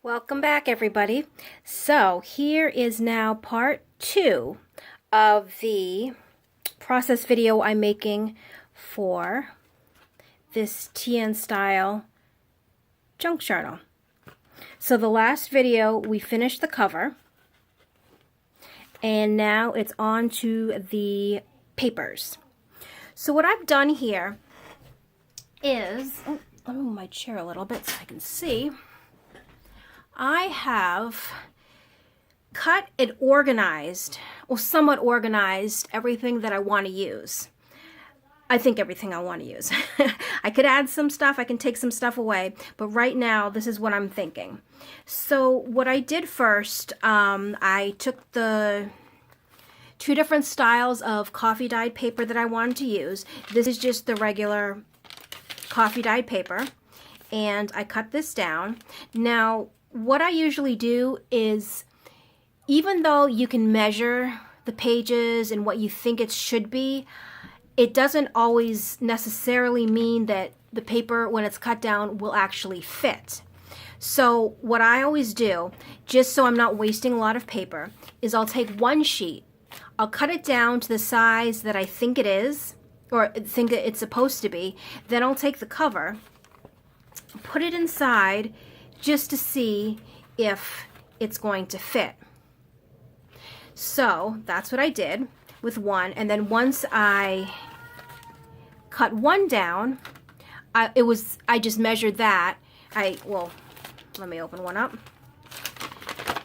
Welcome back, everybody. So here is now part 2 of the process video I'm making for this TN style junk journal. So the last video we finished the cover, and now it's on to the papers. So what I've done here is, let me move my chair a little bit so I can see. I have cut and organized, or somewhat organized, everything that I want to use. I think everything I want to use. I could add some stuff, I can take some stuff away, but right now this is what I'm thinking. So what I did first, I took the 2 different styles of coffee dyed paper that I wanted to use. This is just the regular coffee dyed paper, and I cut this down. Now, what I usually do is, even though you can measure the pages and what you think it should be, it doesn't always necessarily mean that the paper, when it's cut down, will actually fit. So what I always do, just so I'm not wasting a lot of paper, is I'll take one sheet, I'll cut it down to the size that I think it is, or think that it's supposed to be, then I'll take the cover, put it inside, just to see if it's going to fit. So that's what I did with one, and then once I cut one down, I just measured that. Let me open one up.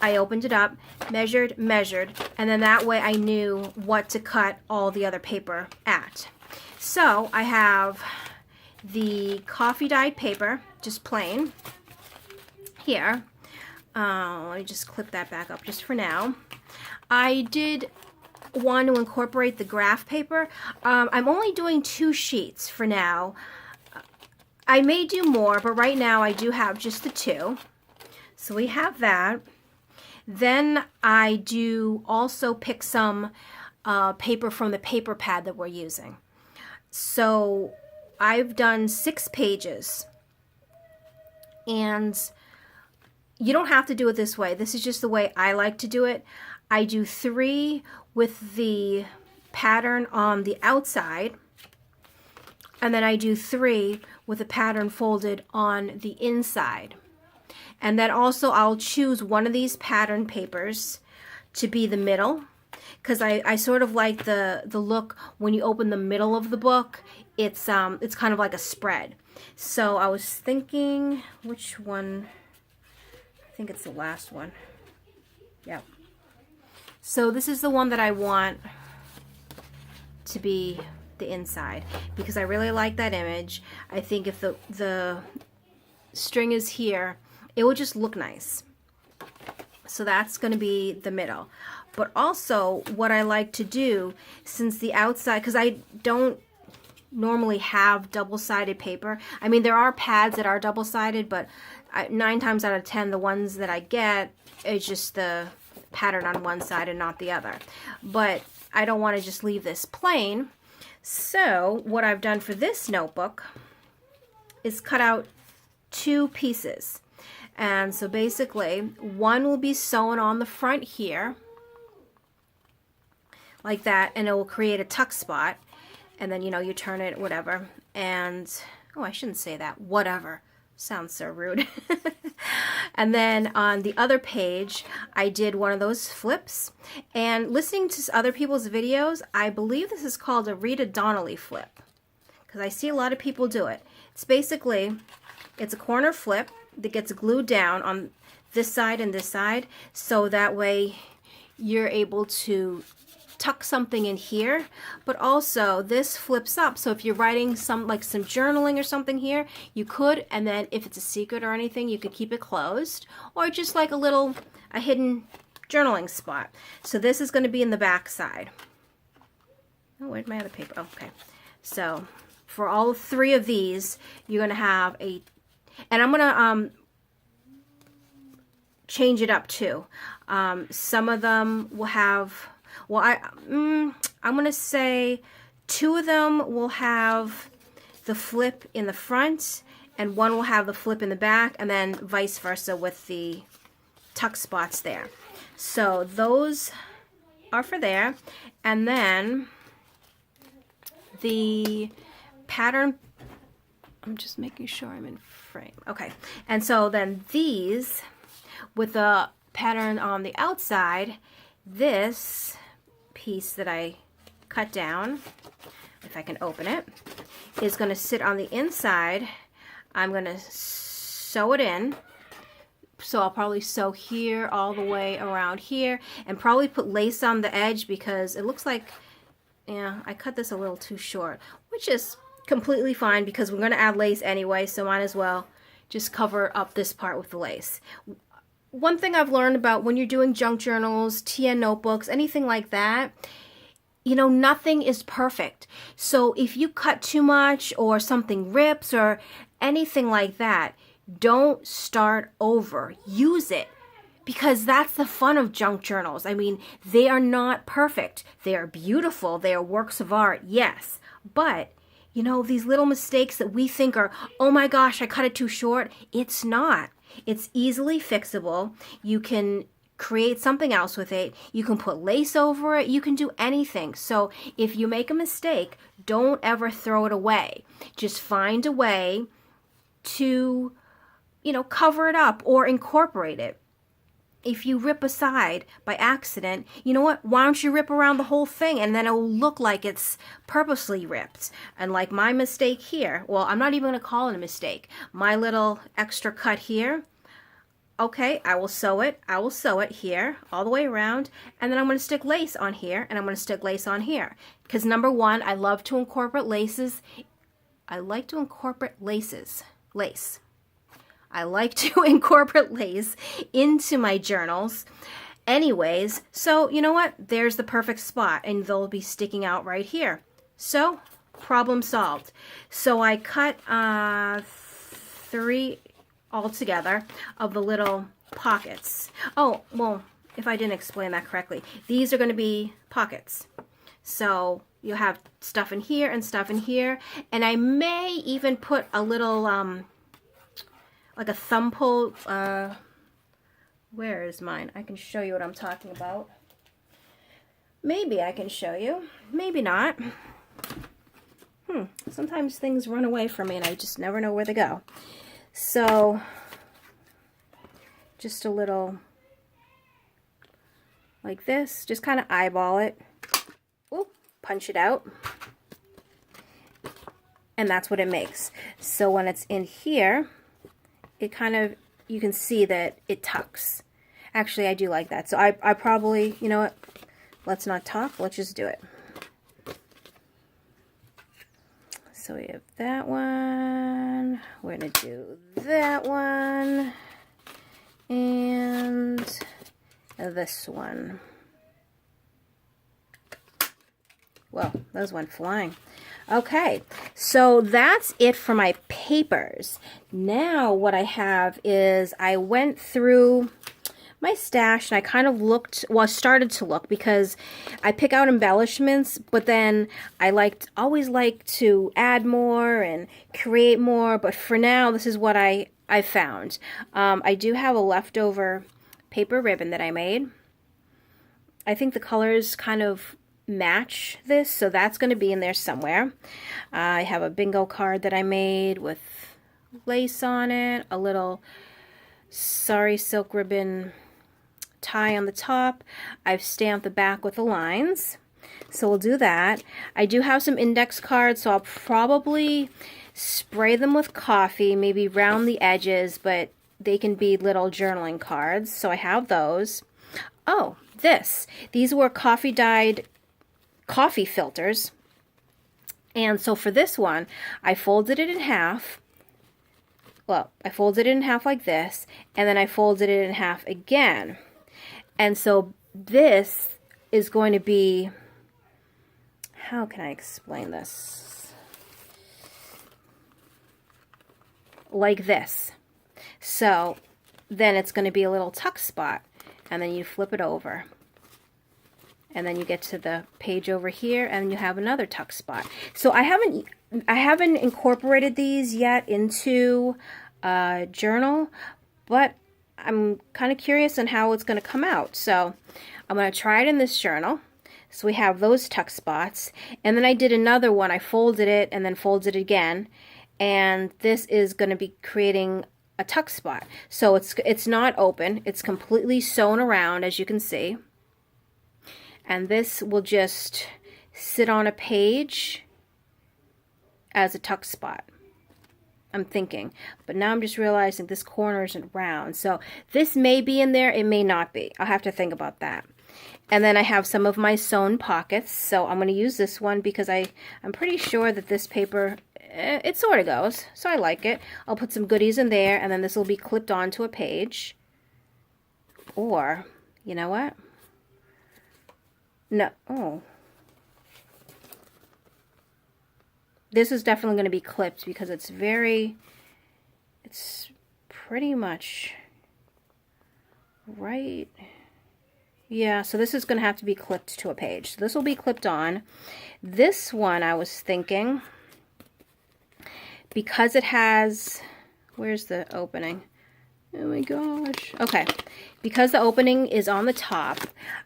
I opened it up, measured, and then that way I knew what to cut all the other paper at. So I have the coffee dyed paper, just plain, here. Let me just clip that back up just for now. I did want to incorporate the graph paper. I'm only doing 2 sheets for now. I may do more, but right now I do have just the 2. So we have that. Then I do also pick some paper from the paper pad that we're using. So I've done 6 pages, and you don't have to do it this way. This is just the way I like to do it. I do 3 with the pattern on the outside, and then I do 3 with the pattern folded on the inside. And then also I'll choose one of these pattern papers to be the middle, because I sort of like the look when you open the middle of the book. It's kind of like a spread. So I was thinking, which one? I think it's the last one. Yep. So this is the one that I want to be the inside, because I really like that image. I think if the string is here, it will just look nice. So that's going to be the middle. But also what I like to do, since the outside, because I don't normally have double-sided paper. I mean, there are pads that are double-sided, but 9 times out of 10, the ones that I get is just the pattern on one side and not the other. But I don't want to just leave this plain. So what I've done for this notebook is cut out 2 pieces. And so basically, one will be sewn on the front here, like that, and it will create a tuck spot. And then, you turn it, whatever. And, oh, I shouldn't say that, whatever. Sounds so rude. And then on the other page, I did one of those flips. And listening to other people's videos, I believe this is called a Rita Donnelly flip, because I see a lot of people do it. It's basically, it's a corner flip that gets glued down on this side and this side, so that way you're able to tuck something in here, but also this flips up, so if you're writing some journaling or something here, you could, and then if it's a secret or anything, you could keep it closed, or just like a hidden journaling spot. So this is going to be in the back side. Oh, where'd my other paper? Oh, okay. So for all 3 of these, you're going to have and I'm going to change it up too. Some of them will have, I'm going to say 2 of them will have the flip in the front, and one will have the flip in the back, and then vice versa with the tuck spots there. So those are for there. And then the pattern, I'm just making sure I'm in frame. Okay. And so then these with the pattern on the outside, this piece that I cut down, if I can open it, is going to sit on the inside. I'm going to sew it in. So I'll probably sew here all the way around here, and probably put lace on the edge because it looks like, yeah, I cut this a little too short, which is completely fine because we're going to add lace anyway, so might as well just cover up this part with the lace. One thing I've learned about when you're doing junk journals, TN notebooks, anything like that, you know, nothing is perfect. So if you cut too much or something rips or anything like that, don't start over. Use it, because that's the fun of junk journals. I mean, they are not perfect. They are beautiful. They are works of art, yes. But, you know, these little mistakes that we think are, oh my gosh, I cut it too short. It's not. It's easily fixable. You can create something else with it. You can put lace over it. You can do anything. So if you make a mistake, don't ever throw it away. Just find a way to, you know, cover it up or incorporate it. If you rip a side by accident, you know what? Why don't you rip around the whole thing, and then it will look like it's purposely ripped. And like my mistake here, well, I'm not even going to call it a mistake. My little extra cut here, okay, I will sew it. I will sew it here all the way around, and then I'm going to stick lace on here, and I'm going to stick lace on here. Because number one, I love to incorporate laces. I like to incorporate lace. I like to incorporate lace into my journals anyways. So you know what? There's the perfect spot, and they'll be sticking out right here. So problem solved. So I cut 3 altogether of the little pockets. Oh, well, if I didn't explain that correctly, these are going to be pockets. So you'll have stuff in here and stuff in here, and I may even put a little like a thumb pull. Where is mine? I can show you what I'm talking about. Maybe I can show you. Maybe not. Sometimes things run away from me and I just never know where they go. So just a little like this. Just kind of eyeball it. Ooh, punch it out. And that's what it makes. So when it's in here, it kind of, you can see that it tucks. Actually, I do like that. So I probably, you know what, let's not talk, let's just do it. So we have that one, we're going to do that one, and this one. Well, those went flying. Okay, so that's it for my papers. Now what I have is I went through my stash and I kind of looked, well, I started to look because I pick out embellishments, but then I always like to add more and create more, but for now this is what I found. I do have a leftover paper ribbon that I made. I think the colors kind of match this, so that's going to be in there somewhere. I have a bingo card that I made with lace on it, a little sari silk ribbon tie on the top. I've stamped the back with the lines, so we'll do that. I do have some index cards, so I'll probably spray them with coffee, maybe round the edges, but they can be little journaling cards, so I have those. Oh, these were coffee dyed coffee filters, and so for this one I folded it in half. Well, I folded it in half like this, and then I folded it in half again, and so this is going to be, how can I explain this, like this. So then it's going to be a little tuck spot, and then you flip it over. And then you get to the page over here and you have another tuck spot. So I haven't I haven't incorporated these yet into a journal, but I'm kind of curious on how it's going to come out. So I'm going to try it in this journal. So we have those tuck spots. And then I did another one. I folded it and then folded it again. And this is going to be creating a tuck spot. So it's not open. It's completely sewn around, as you can see. And this will just sit on a page as a tuck spot, I'm thinking. But now I'm just realizing this corner isn't round. So this may be in there, it may not be. I'll have to think about that. And then I have some of my sewn pockets. So I'm going to use this one because I'm pretty sure that this paper, it sort of goes. So I like it. I'll put some goodies in there, and then this will be clipped onto a page. Or, you know what? No, oh. This is definitely going to be clipped because it's pretty much right. Yeah, so this is going to have to be clipped to a page. So this will be clipped on. This one, I was thinking, because it has, where's the opening? Oh my gosh. Okay, because the opening is on the top,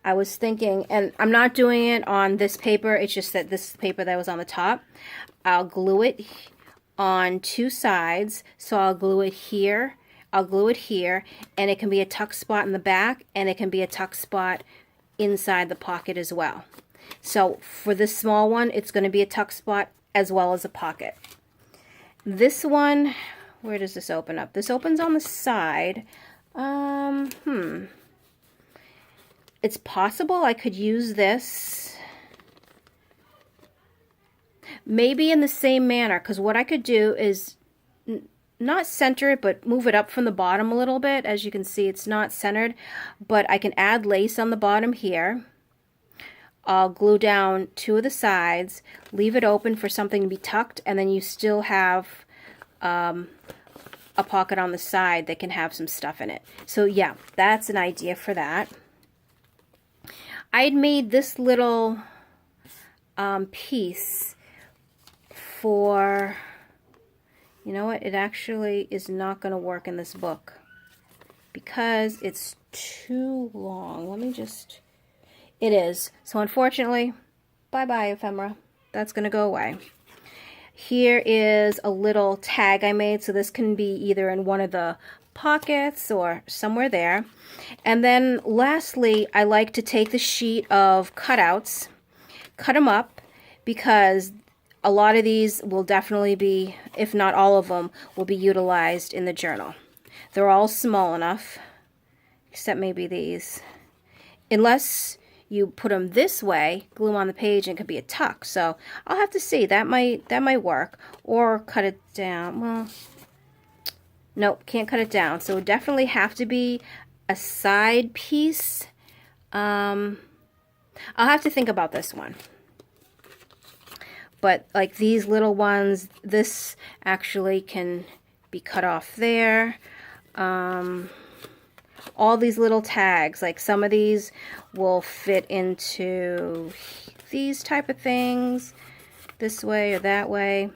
I was thinking, and I'm not doing it on this paper, it's just that this paper that was on the top, I'll glue it on two sides. So I'll glue it here, I'll glue it here, and it can be a tuck spot in the back, and it can be a tuck spot inside the pocket as well. So for this small one, it's going to be a tuck spot as well as a pocket. This one, where does this open up? This opens on the side. It's possible I could use this maybe in the same manner, because what I could do is not center it, but move it up from the bottom a little bit. As you can see, it's not centered, but I can add lace on the bottom here. I'll glue down two of the sides, leave it open for something to be tucked, and then you still have a pocket on the side that can have some stuff in it. So yeah, that's an idea for that. I'd made this little piece for, you know what, it actually is not going to work in this book because it's too long. Let me just, it is. So unfortunately, bye-bye ephemera. That's going to go away. Here is a little tag I made, so this can be either in one of the pockets or somewhere there. And then lastly, I like to take the sheet of cutouts, cut them up, because a lot of these will definitely be, if not all of them, will be utilized in the journal. They're all small enough, except maybe these. Unless you put them this way, glue them on the page, and it could be a tuck. So I'll have to see. That might work. Or cut it down. Well, nope, can't cut it down. So it would definitely have to be a side piece. I'll have to think about this one. But like these little ones, this actually can be cut off there. All these little tags, like some of these will fit into these type of things, this way or that way.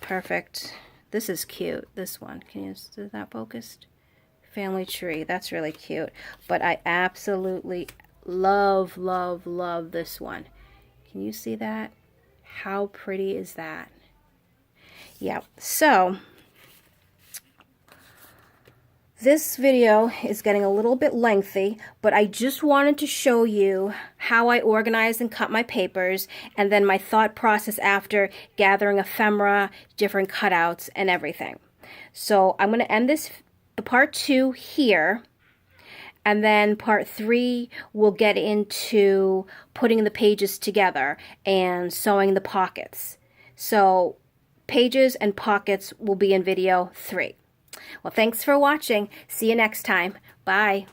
Perfect. This is cute, this one. Is that focused? Family tree, that's really cute. But I absolutely love, love, love this one. Can you see that? How pretty is that? Yeah, so this video is getting a little bit lengthy, but I just wanted to show you how I organize and cut my papers, and then my thought process after gathering ephemera, different cutouts, and everything. So I'm going to end this, the part 2 here, and then part 3 we'll get into putting the pages together and sewing the pockets. So pages and pockets will be in video 3. Well, thanks for watching. See you next time. Bye.